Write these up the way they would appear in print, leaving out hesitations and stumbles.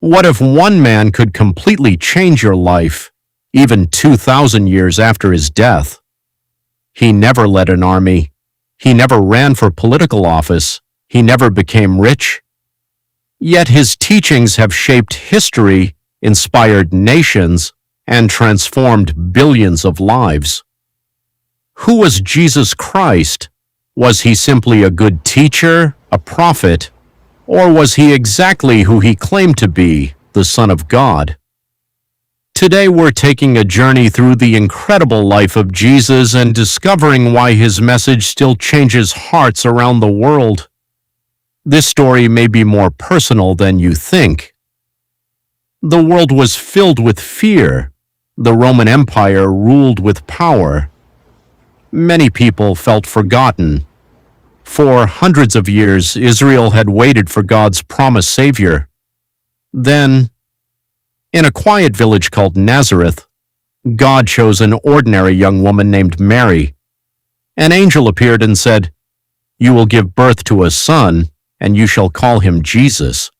What if one man could completely change your life, even 2,000 years after his death? He never led an army. He never ran for political office. He never became rich. Yet his teachings have shaped history, inspired nations, and transformed billions of lives. Who was Jesus Christ? Was he simply a good teacher, a prophet, or was he exactly who he claimed to be, the Son of God? Today we're taking a journey through the incredible life of Jesus and discovering why his message still changes hearts around the world. This story may be more personal than you think. The world was filled with fear. The Roman Empire ruled with power. Many people felt forgotten. For hundreds of years, Israel had waited for God's promised Savior. Then, in a quiet village called Nazareth, God chose an ordinary young woman named Mary. An angel appeared and said, "You will give birth to a son, and you shall call him Jesus."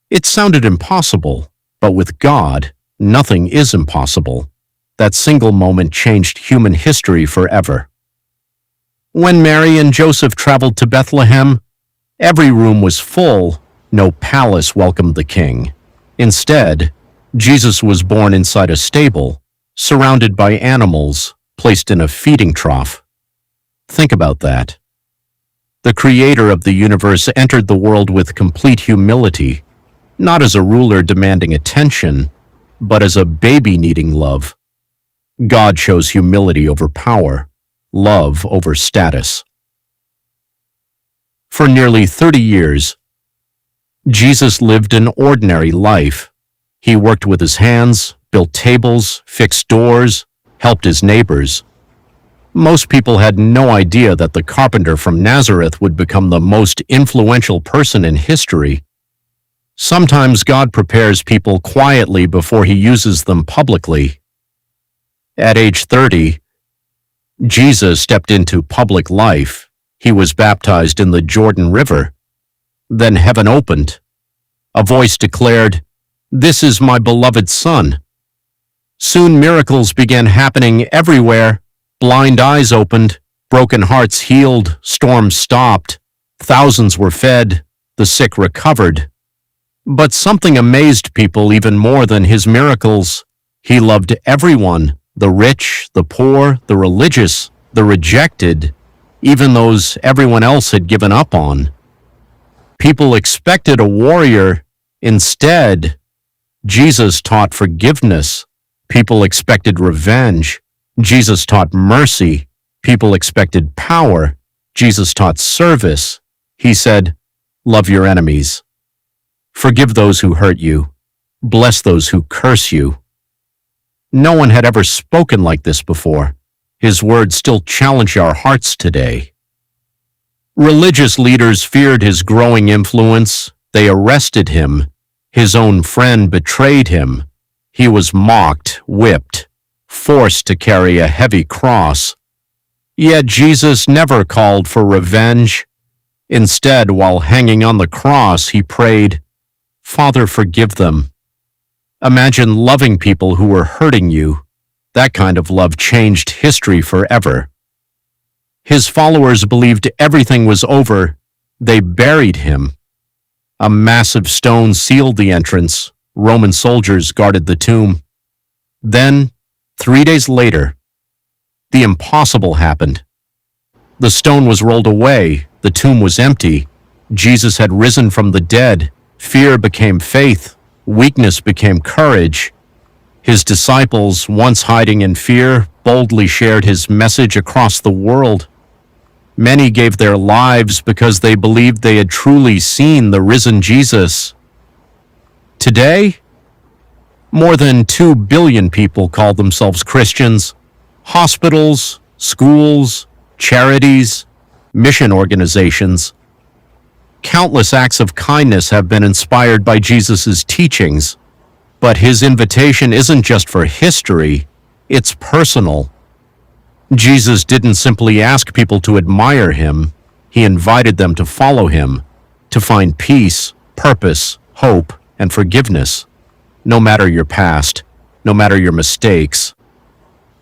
It sounded impossible, but with God, nothing is impossible. That single moment changed human history forever. When Mary and Joseph traveled to Bethlehem, every room was full. No palace welcomed the king. Instead, Jesus was born inside a stable, surrounded by animals, placed in a feeding trough. Think about that. The creator of the universe entered the world with complete humility, not as a ruler demanding attention, but as a baby needing love. God chose humility over power, love over status. For nearly 30 years, Jesus lived an ordinary life. He worked with his hands, built tables, fixed doors, helped his neighbors. Most people had no idea that the carpenter from Nazareth would become the most influential person in history. Sometimes God prepares people quietly before he uses them publicly. At age 30, Jesus stepped into public life. He was baptized in the Jordan River. Then heaven opened. A voice declared, "This is my beloved Son." Soon miracles began happening everywhere. Blind eyes opened, broken hearts healed, storms stopped, thousands were fed, the sick recovered. But something amazed people even more than his miracles. He loved everyone, the rich, the poor, the religious, the rejected, even those everyone else had given up on. People expected a warrior. Instead, Jesus taught forgiveness. People expected revenge. Jesus taught mercy. People expected power. Jesus taught service. He said, "Love your enemies. Forgive those who hurt you. Bless those who curse you." No one had ever spoken like this before. His words still challenge our hearts today. Religious leaders feared his growing influence. They arrested him. His own friend betrayed him. He was mocked, whipped, forced to carry a heavy cross. Yet Jesus never called for revenge. Instead, while hanging on the cross, he prayed, "Father, forgive them." Imagine loving people who were hurting you. That kind of love changed history forever. His followers believed everything was over. They buried him. A massive stone sealed the entrance. Roman soldiers guarded the tomb. Then, 3 days later, the impossible happened. The stone was rolled away. The tomb was empty. Jesus had risen from the dead. Fear became faith. Weakness became courage. His disciples, once hiding in fear, boldly shared his message across the world. Many gave their lives because they believed they had truly seen the risen Jesus. Today, more than 2 billion people call themselves Christians. Hospitals, schools, charities, mission organizations. Countless acts of kindness have been inspired by Jesus' teachings. But his invitation isn't just for history, it's personal. Jesus didn't simply ask people to admire him. He invited them to follow him, to find peace, purpose, hope, and forgiveness, no matter your past, no matter your mistakes.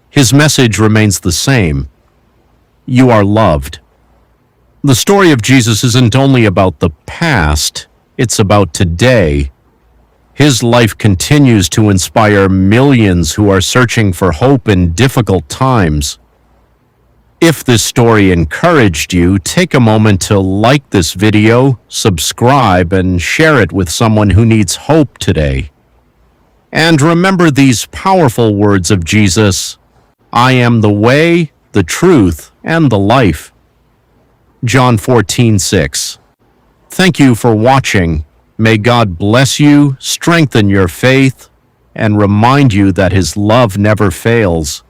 His message remains the same. You are loved. The story of Jesus isn't only about the past, it's about today. His life continues to inspire millions who are searching for hope in difficult times. If this story encouraged you, take a moment to like this video, subscribe, and share it with someone who needs hope today. And remember these powerful words of Jesus: I am the way, the truth, and the life. John 14:6. Thank you for watching. May God bless you, strengthen your faith, and remind you that His love never fails.